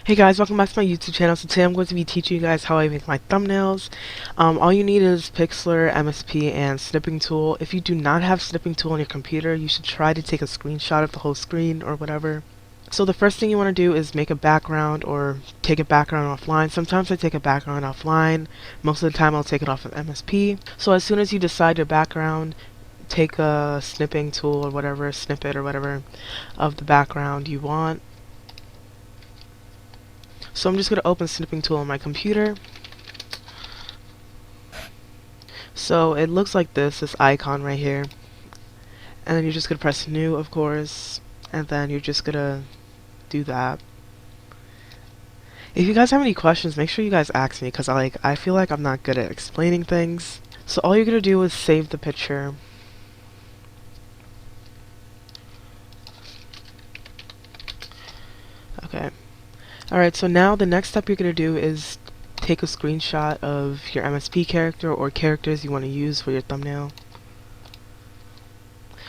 Hey guys, welcome back to my YouTube channel. So today I'm going to be teaching you guys how I make my thumbnails. All you need is Pixlr, MSP, and snipping tool. If you do not have snipping tool on your computer, you should try to take a screenshot of the whole screen or whatever. So the first thing you want to do is make a background or take a background offline. Sometimes I take a background offline. Most of the time I'll take it off of MSP. So as soon as you decide your background, take a snipping tool or whatever, snippet or whatever of the background you want. So I'm just going to open snipping tool on my computer. So it looks like this icon right here. And then you're just going to press new, of course. And then you're just going to do that. If you guys have any questions, make sure you guys ask me, because I feel like I'm not good at explaining things. So all you're going to do is save the picture. Okay. Alright, so now the next step you're going to do is take a screenshot of your MSP character or characters you want to use for your thumbnail.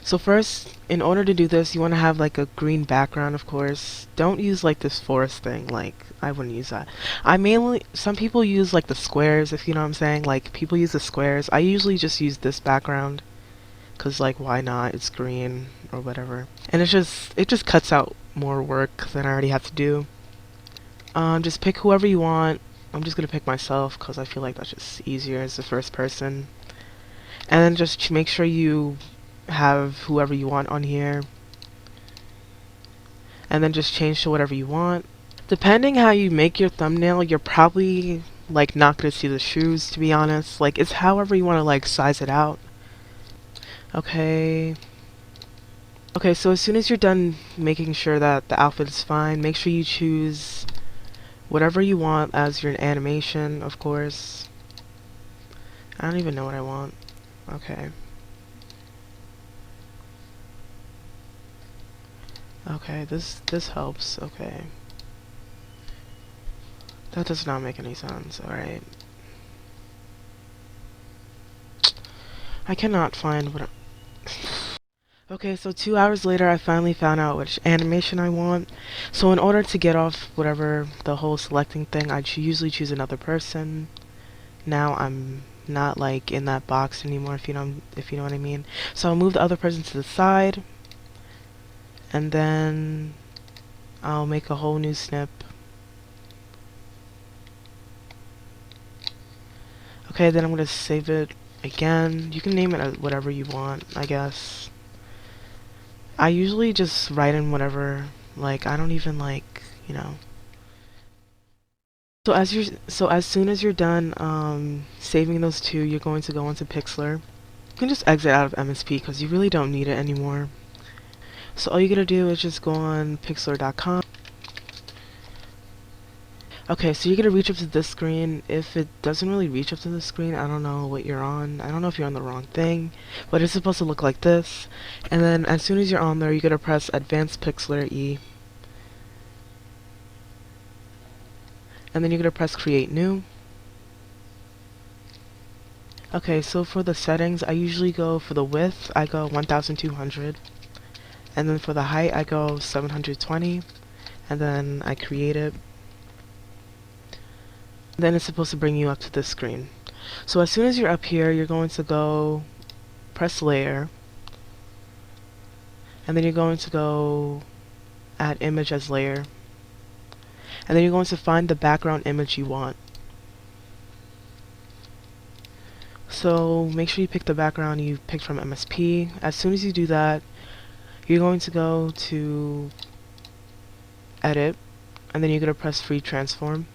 So first, in order to do this, you want to have like a green background, of course. Don't use like this forest thing, like, I wouldn't use that. Some people use like the squares, if you know what I'm saying. Like, people use the squares. I usually just use this background, because like, why not? It's green, or whatever. And it just cuts out more work than I already have to do. Just pick whoever you want. I'm just gonna pick myself because I feel like that's just easier as the first person. And then just make sure you have whoever you want on here. And then just change to whatever you want. Depending how you make your thumbnail, you're probably like not gonna see the shoes, to be honest. Like, it's however you want to like size it out. Okay. Okay, so as soon as you're done making sure that the outfit is fine, make sure you choose whatever you want as your animation, of course. I don't even know what I want. Okay. Okay, this helps. Okay. That does not make any sense. Alright. I cannot find what Okay, so 2 hours later I finally found out which animation I want. So in order to get off whatever the whole selecting thing, I usually choose another person. Now I'm not like in that box anymore, if you know what I mean. So I'll move the other person to the side, and then I'll make a whole new snip. Okay, then I'm gonna save it again. You can name it whatever you want, I guess. I usually just write in whatever, like, I don't even like, you know. So as soon as you're done saving those two, you're going to go into Pixlr. You can just exit out of MSP because you really don't need it anymore. So all you gotta do is just go on pixlr.com. Okay, so you're gonna reach up to this screen. If it doesn't really reach up to the screen, I don't know what you're on. I don't know if you're on the wrong thing, but it's supposed to look like this. And then as soon as you're on there, you're gonna press Advanced Pixlr E. And then you're gonna press Create New. Okay, so for the settings, I usually go for the width, I go 1200. And then for the height, I go 720. And then I create it. Then it's supposed to bring you up to this screen. So as soon as you're up here, you're going to go press layer, and then you're going to go add image as layer, and then you're going to find the background image you want. So make sure you pick the background you picked from MSP. As soon as you do that, you're going to go to edit, and then you're going to press free transform.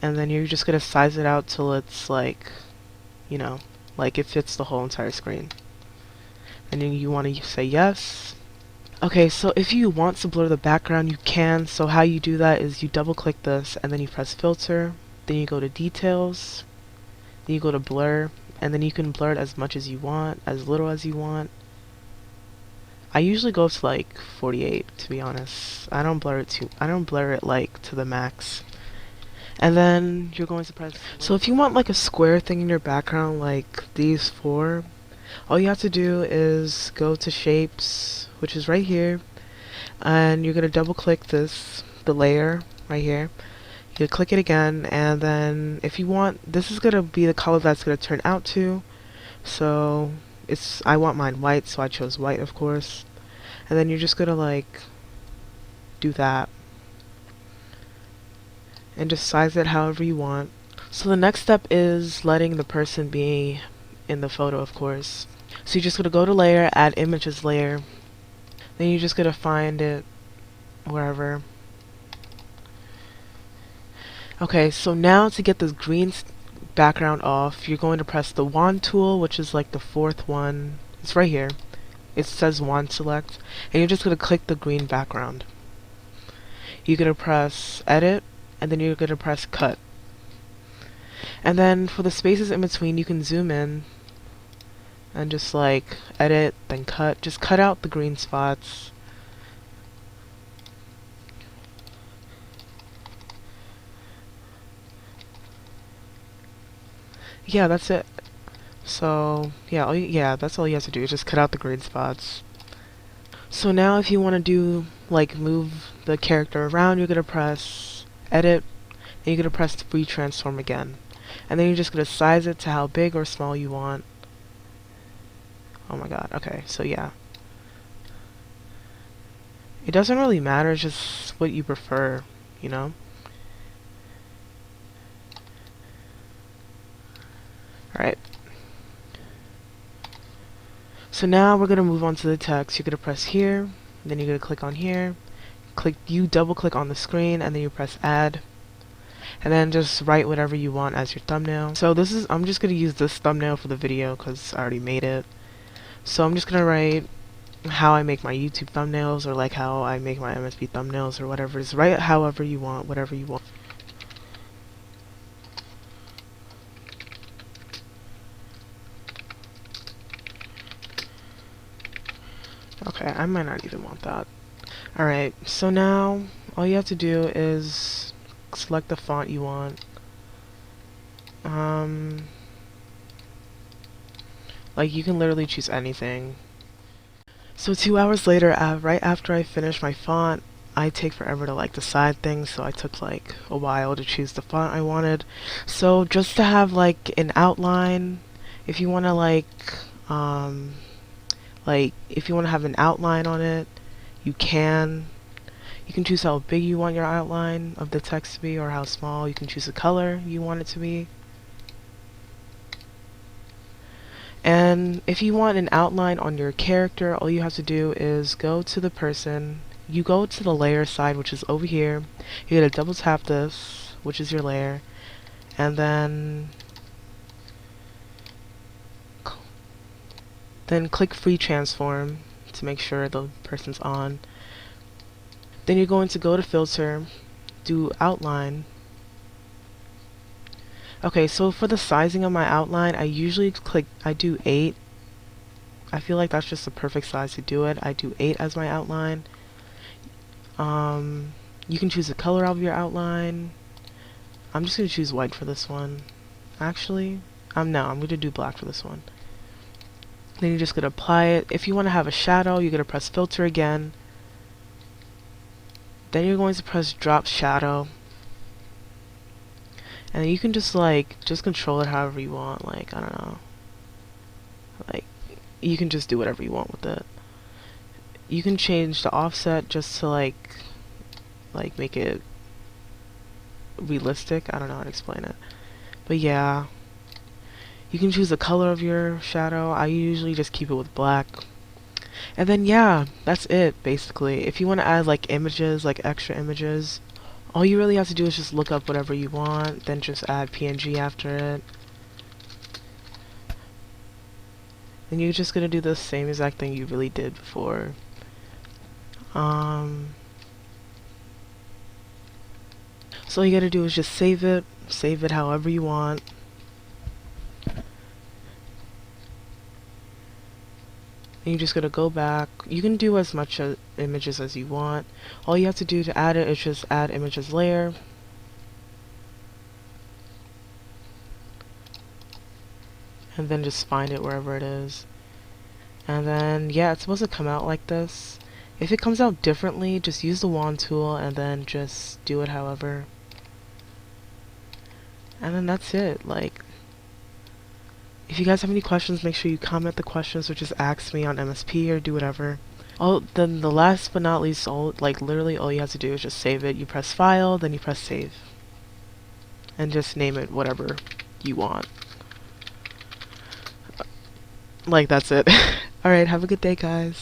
And then you're just going to size it out till it's like, you know, like it fits the whole entire screen. And then you want to say yes. Okay, so if you want to blur the background, you can. So how you do that is you double click this, and then you press filter, then you go to details, then you go to blur, and then you can blur it as much as you want, as little as you want. I usually go to like 48, to be honest. I don't blur it like to the max. And then you're going to press. So if you want like a square thing in your background, like these four, all you have to do is go to shapes, which is right here. and you're gonna double click the layer right here. You click it again, and then if you want, this is gonna be the color that's gonna turn out to. So I want mine white, so I chose white, of course. And then you're just gonna like do that and just size it however you want. So the next step is letting the person be in the photo, of course. So you're just gonna go to layer, add images layer. Then you're just gonna find it wherever. Okay, so now to get this green background off, you're going to press the wand tool, which is like the fourth one. It's right here. It says wand select, and you're just going to click the green background. You're going to press edit, and then you're going to press cut. And then for the spaces in between, you can zoom in and just like edit, then cut. Just cut out the green spots. Yeah, that's it. So yeah, that's all you have to do. Just cut out the green spots. So now if you want to do like move the character around, you're gonna press edit, and you're gonna press free transform again, and then you're just gonna size it to how big or small you want. Oh my god. Okay, so yeah, it doesn't really matter. It's just what you prefer, you know. Alright. So now we're gonna move on to the text. You're gonna press here, then you're gonna click on here, you double click on the screen, and then you press add, and then just write whatever you want as your thumbnail. So I'm just gonna use this thumbnail for the video because I already made it. So I'm just gonna write how I make my YouTube thumbnails, or like how I make my MSP thumbnails, or whatever. Just write however you want, whatever you want. Okay, I might not even want that. Alright, so now all you have to do is select the font you want. Like you can literally choose anything. So 2 hours later, right after I finish my font, I take forever to like decide things, so I took like a while to choose the font I wanted. So just to have like an outline, if you want to if you want to have an outline on it, you can. You can choose how big you want your outline of the text to be, or how small. You can choose the color you want it to be. And if you want an outline on your character, all you have to do is go to the person. You go to the layer side, which is over here. You're going to double tap this, which is your layer, and then click free transform to make sure the person's on. Then you're going to go to filter, do outline. Okay, so for the sizing of my outline, I do 8. I feel like that's just the perfect size to do it. I do 8 as my outline. You can choose the color of your outline. I'm just going to choose white for this one. Actually, no, I'm going to do black for this one. Then you're just going to apply it. If you want to have a shadow, you're going to press filter again. Then you're going to press drop shadow. And you can just control it however you want. Like, I don't know. Like, you can just do whatever you want with it. You can change the offset just to like make it realistic. I don't know how to explain it. But yeah. You can choose the color of your shadow. I usually just keep it with black. And then yeah, that's it basically. If you want to add like images, like extra images, all you really have to do is just look up whatever you want, then just add PNG after it. And you're just gonna do the same exact thing you really did before. So all you gotta do is just save it however you want. And you're just gonna go back. You can do as much images as you want. All you have to do to add it is just add images layer. And then just find it wherever it is. And then yeah, it's supposed to come out like this. If it comes out differently, just use the wand tool and then just do it however. And then that's it. Like, if you guys have any questions, make sure you comment the questions or just ask me on MSP or do whatever. Oh, then the last but not least, literally all you have to do is just save it. You press file, then you press save. And just name it whatever you want. Like, that's it. Alright, have a good day, guys.